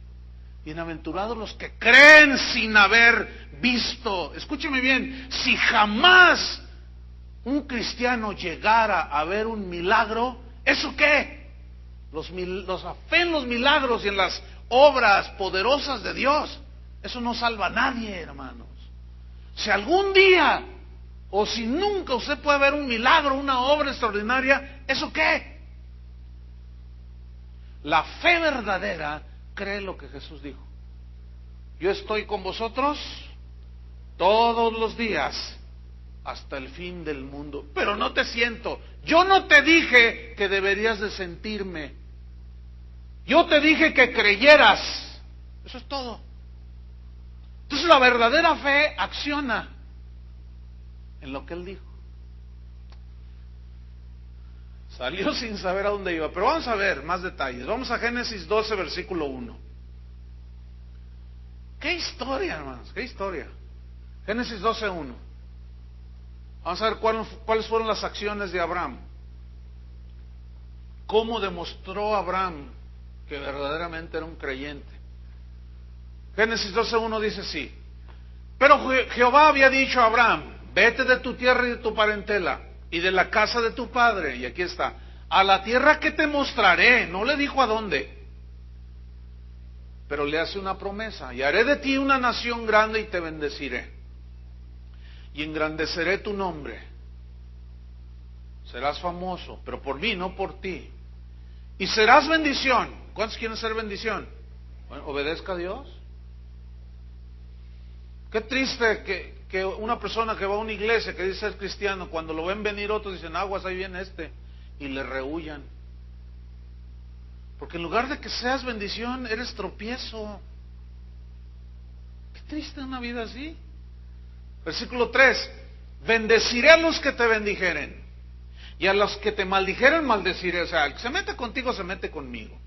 Bienaventurados los que creen sin haber visto. Escúcheme bien, si jamás un cristiano llegara a ver un milagro, ¿eso qué? La fe en los milagros y en las obras poderosas de Dios, eso no salva a nadie, hermanos. Si algún día o si nunca usted puede ver un milagro, una obra extraordinaria, ¿eso qué? La fe verdadera cree lo que Jesús dijo. Yo estoy con vosotros todos los días hasta el fin del mundo. Pero no te siento. Yo no te dije que deberías de sentirme. Yo te dije que creyeras. Eso es todo. Entonces la verdadera fe acciona en lo que Él dijo. Salió sin saber a dónde iba, pero vamos a ver más detalles. Vamos a Génesis 12, versículo 1. ¡Qué historia, hermanos! ¡Qué historia! Génesis 12, 1. Vamos a ver cuáles fueron las acciones de Abraham. ¿Cómo demostró Abraham que verdaderamente era un creyente? Génesis 12, 1 dice así. Pero Jehová había dicho a Abraham, vete de tu tierra y de tu parentela, y de la casa de tu padre, y aquí está, a la tierra que te mostraré. No le dijo a dónde, pero le hace una promesa: y haré de ti una nación grande y te bendeciré, y engrandeceré tu nombre, serás famoso, pero por mí, no por ti, y serás bendición. ¿Cuántos quieren ser bendición? Bueno, obedezca a Dios. Qué triste que una persona que va a una iglesia que dice ser cristiano, cuando lo ven venir otros dicen, aguas, ahí viene este, y le rehúyan. Porque en lugar de que seas bendición, eres tropiezo. Qué triste una vida así. Versículo 3, bendeciré a los que te bendijeren, y a los que te maldijeren maldeciré. O sea, el que se mete contigo se mete conmigo.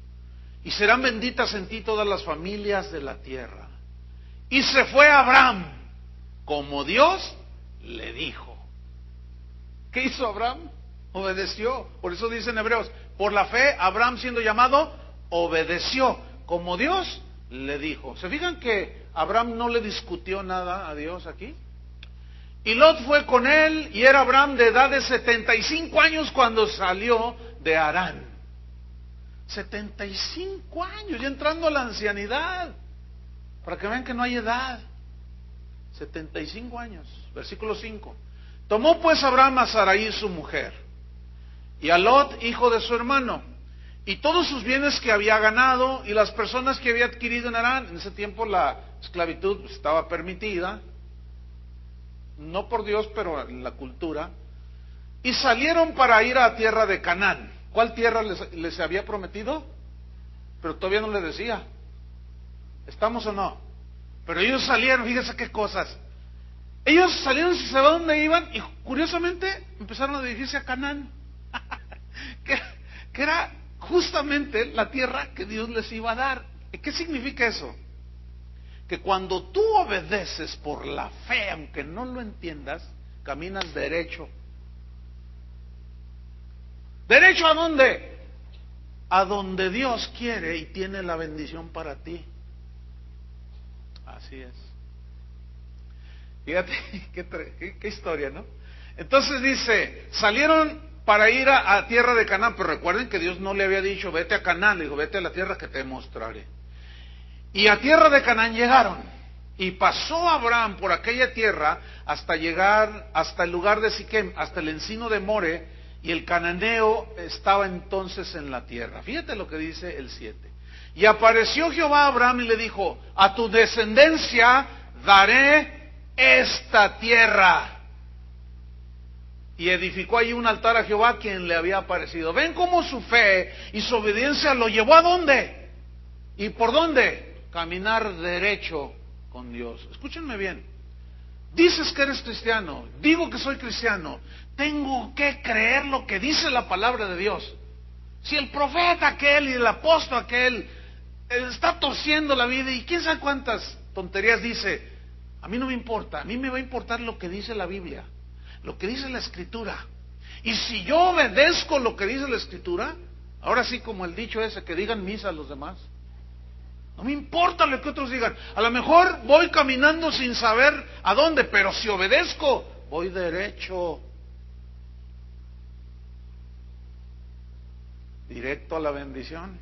Y serán benditas en ti todas las familias de la tierra. Y se fue Abraham, como Dios le dijo. ¿Qué hizo Abraham? Obedeció. Por eso dicen Hebreos, por la fe Abraham, siendo llamado, obedeció, como Dios le dijo. ¿Se fijan que Abraham no le discutió nada a Dios aquí? Y Lot fue con él, y era Abraham de edad de 75 años cuando salió de Harán. 75 años, ya entrando a la ancianidad. Para que vean que no hay edad. 75 años. Versículo 5. Tomó pues Abraham a Sarai su mujer, y a Lot, hijo de su hermano, y todos sus bienes que había ganado, y las personas que había adquirido en Harán. En ese tiempo la esclavitud estaba permitida, no por Dios, pero en la cultura. Y salieron para ir a tierra de Canaán. ¿Cuál tierra les había prometido? Pero todavía no le decía. ¿Estamos o no? Pero ellos salieron, fíjense qué cosas. Ellos salieron sin saber dónde iban, y curiosamente empezaron a dirigirse a Canaán. que era justamente la tierra que Dios les iba a dar. ¿Qué significa eso? Que cuando tú obedeces por la fe, aunque no lo entiendas, caminas derecho. ¿Derecho a dónde? A donde Dios quiere y tiene la bendición para ti. Así es. Fíjate, qué historia, ¿no? Entonces dice, salieron para ir a tierra de Canaán, pero recuerden que Dios no le había dicho, vete a Canaán, le dijo, vete a la tierra que te mostraré. Y a tierra de Canaán llegaron, y pasó Abraham por aquella tierra hasta llegar hasta el lugar de Siquem, hasta el encino de More, y el cananeo estaba entonces en la tierra. Fíjate lo que dice el 7. Y apareció Jehová a Abraham y le dijo, a tu descendencia daré esta tierra. Y edificó allí un altar a Jehová, quien le había aparecido. ¿Ven cómo su fe y su obediencia lo llevó a dónde? ¿Y por dónde? Caminar derecho con Dios. Escúchenme bien. Dices que eres cristiano, digo que soy cristiano, tengo que creer lo que dice la palabra de Dios. Si el profeta aquel y el apóstol aquel está torciendo la vida y quién sabe cuántas tonterías dice, a mí no me importa, a mí me va a importar lo que dice la Biblia, lo que dice la Escritura. Y si yo obedezco lo que dice la Escritura, ahora sí, como el dicho ese, que digan misa a los demás. No me importa lo que otros digan. A lo mejor voy caminando sin saber a dónde, pero si obedezco, voy derecho. Directo a la bendición.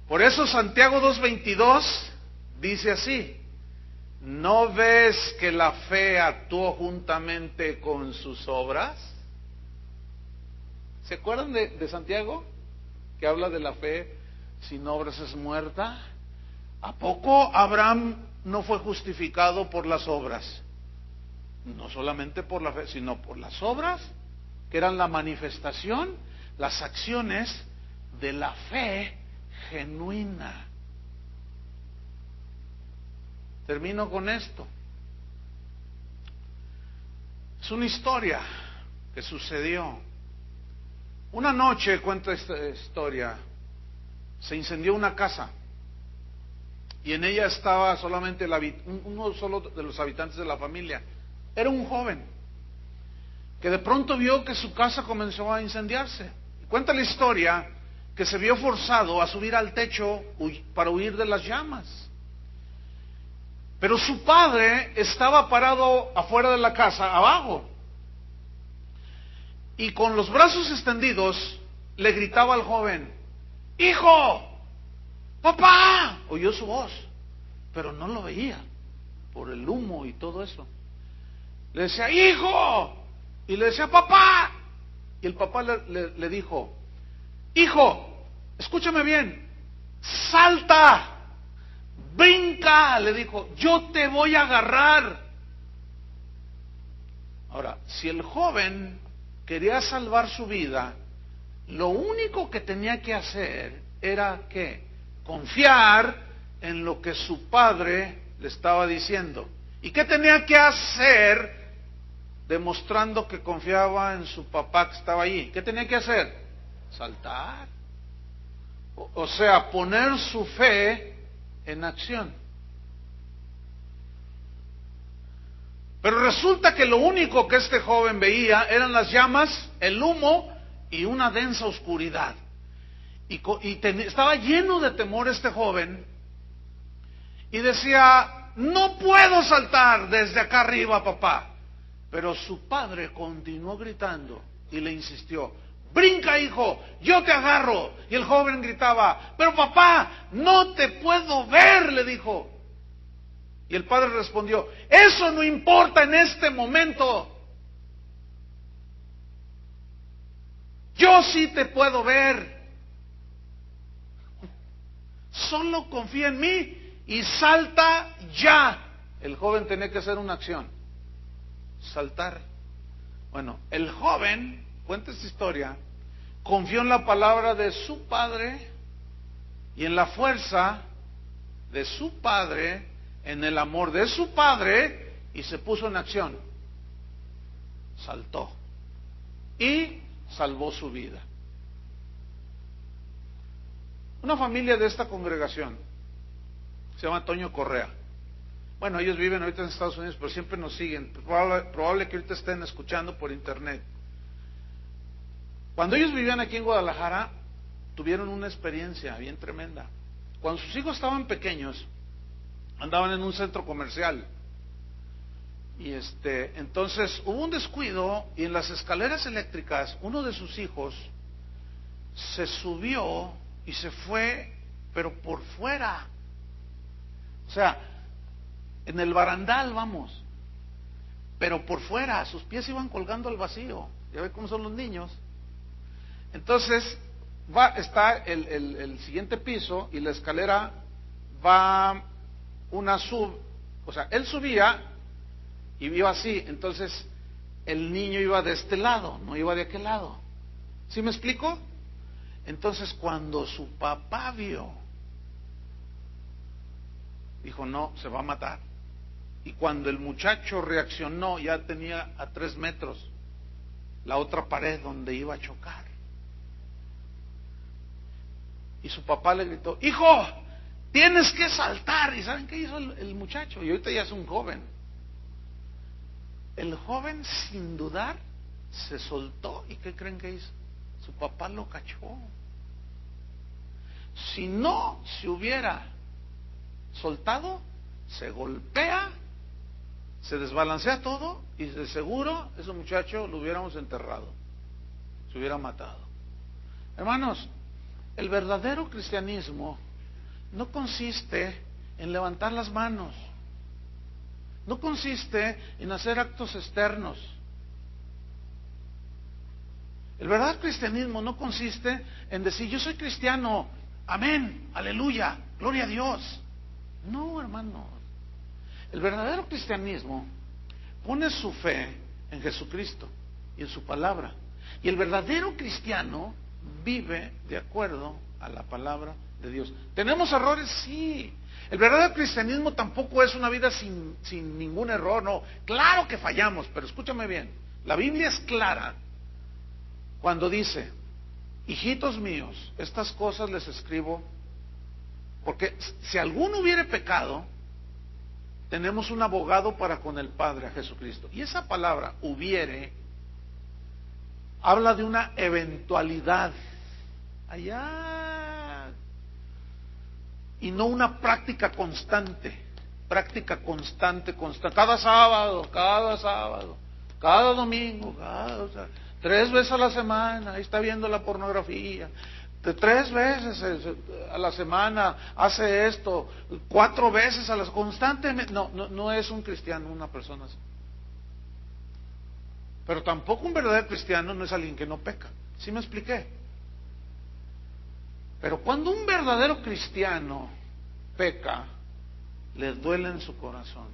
Por eso Santiago 2:22 dice así: ¿no ves que la fe actuó juntamente con sus obras? ¿Se acuerdan de Santiago? Que habla de la fe sin obras es muerta. ¿A poco Abraham no fue justificado por las obras? No solamente por la fe, sino por las obras, que eran la manifestación, las acciones de la fe genuina. Termino con esto. Es una historia que sucedió. Una noche, cuenta esta historia, se incendió una casa y en ella estaba solamente uno solo de los habitantes de la familia. Era un joven que de pronto vio que su casa comenzó a incendiarse. Cuenta la historia que se vio forzado a subir al techo para huir de las llamas. Pero su padre estaba parado afuera de la casa, abajo, y con los brazos extendidos le gritaba al joven: ¡hijo! ¡Papá! Oyó su voz, pero no lo veía por el humo y todo eso. Le decía: ¡hijo! Y le decía: ¡papá! Y el papá le dijo: hijo, escúchame bien, salta, brinca, le dijo, yo te voy a agarrar. Ahora, si el joven quería salvar su vida, lo único que tenía que hacer era que confiar en lo que su padre le estaba diciendo. ¿Y qué tenía que hacer demostrando que confiaba en su papá que estaba allí? ¿Qué tenía que hacer? Saltar. O sea, poner su fe en acción. Pero resulta que lo único que este joven veía eran las llamas, el humo y una densa oscuridad. Estaba lleno de temor este joven y decía, no puedo saltar desde acá arriba, papá. Pero su padre continuó gritando y le insistió, brinca, hijo, yo te agarro. Y el joven gritaba, pero papá, no te puedo ver, le dijo. Y el padre respondió, eso no importa en este momento. Yo sí te puedo ver. Solo confía en mí y salta ya. El joven tenía que hacer una acción. Saltar. Bueno, el joven, cuenta esta historia, confió en la palabra de su padre y en la fuerza de su padre, en el amor de su padre, y se puso en acción. Saltó y salvó su vida. Una familia de esta congregación se llama Toño Correa. Bueno, ellos viven ahorita en Estados Unidos, pero siempre nos siguen. Probable que ahorita estén escuchando por internet. Cuando ellos vivían aquí en Guadalajara, tuvieron una experiencia bien tremenda. Cuando sus hijos estaban pequeños, andaban en un centro comercial. Y entonces hubo un descuido y en las escaleras eléctricas uno de sus hijos se subió y se fue, pero por fuera. O sea, en el barandal, vamos, pero por fuera, sus pies iban colgando al vacío. Ya ve cómo son los niños. Entonces está el siguiente piso y la escalera va o sea, él subía y iba así, entonces el niño iba de este lado, no iba de aquel lado. ¿Sí me explico? Entonces cuando su papá vio, dijo, no, se va a matar. Y cuando el muchacho reaccionó, ya tenía a 3 metros la otra pared donde iba a chocar. Y su papá le gritó, hijo, tienes que saltar. ¿Y saben qué hizo el muchacho? Y ahorita ya es un joven. El joven, sin dudar, se soltó. ¿Y qué creen que hizo? Su papá lo cachó. Si no se hubiera soltado, se golpea, se desbalancea todo y de seguro ese muchacho lo hubiéramos enterrado, se hubiera matado. Hermanos, el verdadero cristianismo no consiste en levantar las manos, no consiste en hacer actos externos. El verdadero cristianismo no consiste en decir, yo soy cristiano, amén, aleluya, gloria a Dios. No, hermanos. El verdadero cristianismo pone su fe en Jesucristo y en su palabra. Y el verdadero cristiano vive de acuerdo a la palabra de Dios. ¿Tenemos errores? Sí. El verdadero cristianismo tampoco es una vida sin ningún error, no. Claro que fallamos, pero escúchame bien. La Biblia es clara cuando dice, hijitos míos, estas cosas les escribo, porque si alguno hubiere pecado, tenemos un abogado para con el Padre, a Jesucristo. Y esa palabra, hubiere, habla de una eventualidad allá, y no una práctica constante, cada sábado, cada domingo, o sea, 3 veces a la semana, ahí está viendo la pornografía. 3 veces a la semana hace esto, 4 veces a la constantemente. No es un cristiano una persona así. Pero tampoco un verdadero cristiano no es alguien que no peca. ¿Sí me expliqué? Pero cuando un verdadero cristiano peca, le duele en su corazón.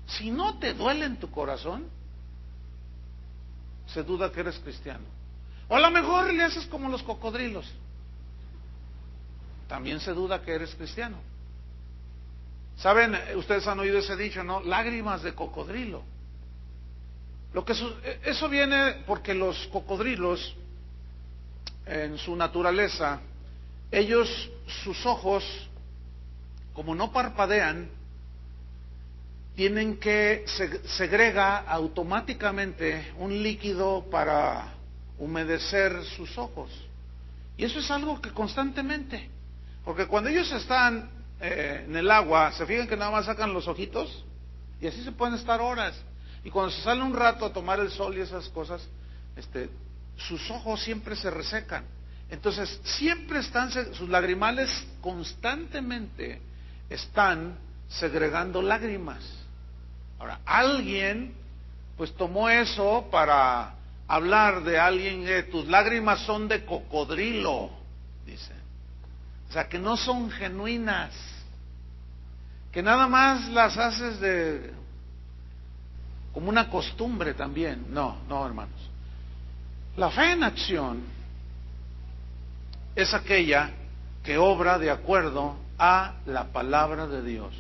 Si no te duele en tu corazón, se duda que eres cristiano. O a lo mejor le haces como los cocodrilos, también se duda que eres cristiano. Saben, ustedes han oído ese dicho, ¿no? Lágrimas de cocodrilo. Eso viene porque los cocodrilos, en su naturaleza, ellos, sus ojos, como no parpadean, tienen que segrega automáticamente un líquido para humedecer sus ojos. Y eso es algo que constantemente, porque cuando ellos están en el agua, se fijan que nada más sacan los ojitos y así se pueden estar horas. Y cuando se sale un rato a tomar el sol y esas cosas, sus ojos siempre se resecan. Entonces siempre están, sus lagrimales constantemente están segregando lágrimas. Ahora, alguien pues tomó eso para hablar de alguien que tus lágrimas son de cocodrilo, dice. O sea, que no son genuinas, que nada más las haces como una costumbre también. No, hermanos. La fe en acción es aquella que obra de acuerdo a la palabra de Dios,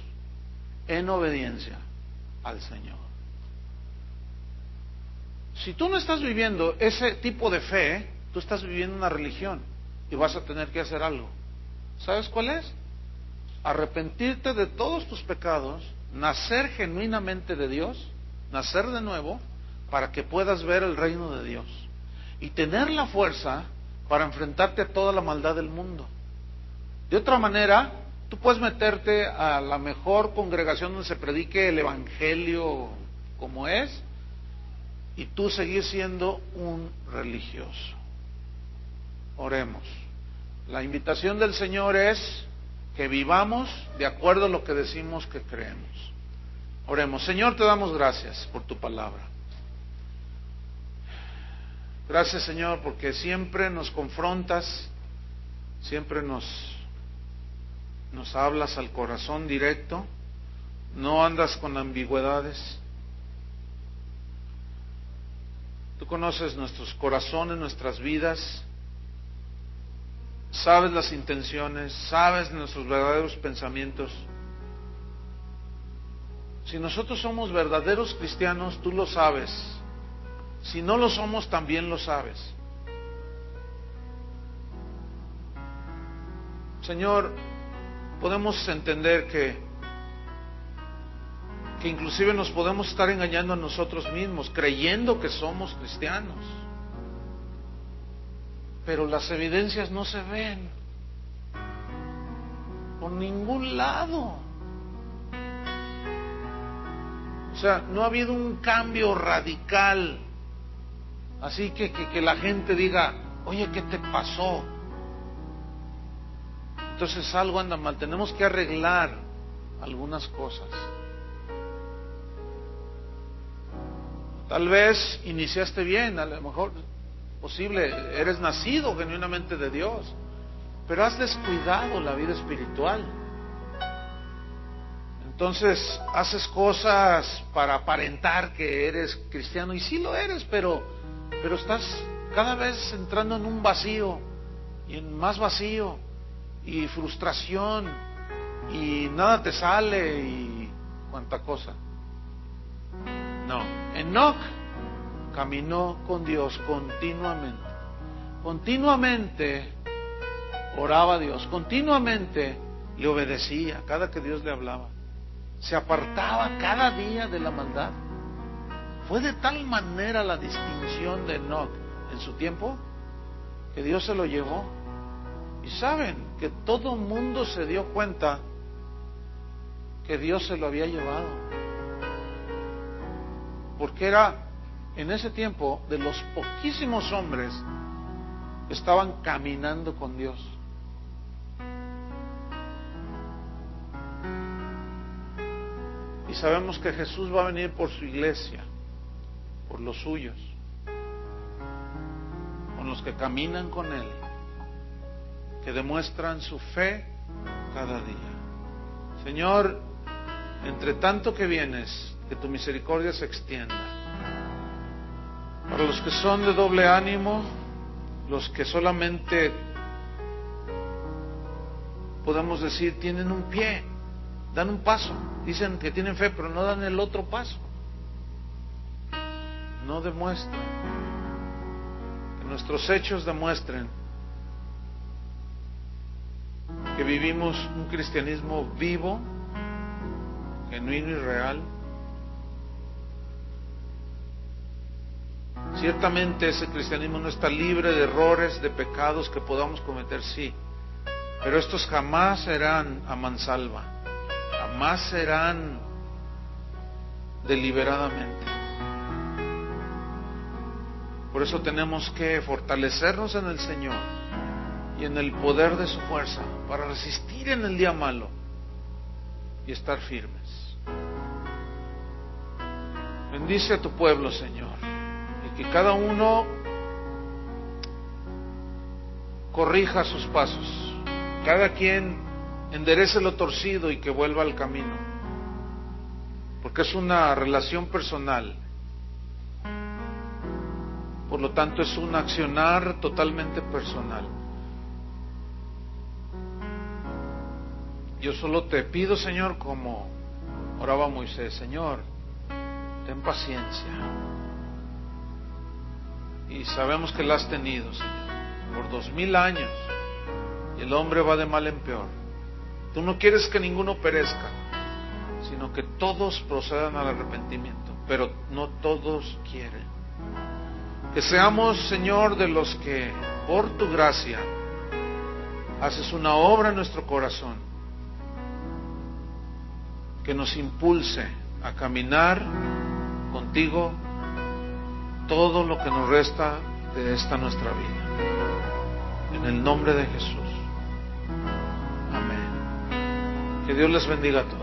en obediencia al Señor. Si tú no estás viviendo ese tipo de fe, tú estás viviendo una religión y vas a tener que hacer algo. ¿Sabes cuál es? Arrepentirte de todos tus pecados, nacer genuinamente de Dios, nacer de nuevo, para que puedas ver el reino de Dios y tener la fuerza para enfrentarte a toda la maldad del mundo. De otra manera, tú puedes meterte a la mejor congregación donde se predique el evangelio como es, y tú seguir siendo un religioso. Oremos. La invitación del Señor es que vivamos de acuerdo a lo que decimos que creemos. Oremos. Señor, te damos gracias por tu palabra. Gracias, Señor, porque siempre nos confrontas, siempre nos hablas al corazón directo, no andas con ambigüedades. Tú conoces nuestros corazones, nuestras vidas, sabes las intenciones, sabes nuestros verdaderos pensamientos. Si nosotros somos verdaderos cristianos, tú lo sabes. Si no lo somos, también lo sabes. Señor, podemos entender que inclusive nos podemos estar engañando a nosotros mismos, creyendo que somos cristianos. Pero las evidencias no se ven por ningún lado. O sea, no ha habido un cambio radical, así que la gente diga, oye, ¿qué te pasó? Entonces algo anda mal, tenemos que arreglar algunas cosas. Tal vez iniciaste bien, a lo mejor posible, eres nacido genuinamente de Dios, pero has descuidado la vida espiritual. Entonces haces cosas para aparentar que eres cristiano, y sí lo eres, pero estás cada vez entrando en un vacío, y en más vacío, y frustración, y nada te sale, y cuánta cosa. No, Enoc caminó con Dios continuamente oraba a Dios, continuamente le obedecía cada que Dios le hablaba, se apartaba cada día de la maldad. Fue de tal manera la distinción de Enoc en su tiempo que Dios se lo llevó. Y saben que todo mundo se dio cuenta que Dios se lo había llevado, porque era en ese tiempo de los poquísimos hombres que estaban caminando con Dios. Y sabemos que Jesús va a venir por su iglesia, por los suyos, con los que caminan con Él. que demuestran su fe cada día. Señor, entre tanto que vienes, que tu misericordia se extienda. Para los que son de doble ánimo, los que solamente podemos decir tienen un pie, dan un paso, dicen que tienen fe, pero no dan el otro paso. No demuestran. Que nuestros hechos demuestren que vivimos un cristianismo vivo, genuino y real. Ciertamente ese cristianismo no está libre de errores, de pecados que podamos cometer, sí, pero estos jamás serán a mansalva, jamás serán deliberadamente. Por eso tenemos que fortalecernos en el Señor y en el poder de su fuerza para resistir en el día malo y estar firmes. Bendice a tu pueblo, Señor, y que cada uno corrija sus pasos, cada quien enderece lo torcido y que vuelva al camino, porque es una relación personal. Por lo tanto, es un accionar totalmente personal. Yo solo te pido, Señor, como oraba Moisés: Señor, ten paciencia. Y sabemos que la has tenido, Señor, por 2000 años, y el hombre va de mal en peor. Tú no quieres que ninguno perezca, sino que todos procedan al arrepentimiento, pero no todos quieren. Que seamos, Señor, de los que por tu gracia haces una obra en nuestro corazón, que nos impulse a caminar contigo todo lo que nos resta de esta nuestra vida. En el nombre de Jesús. Amén. Que Dios les bendiga a todos.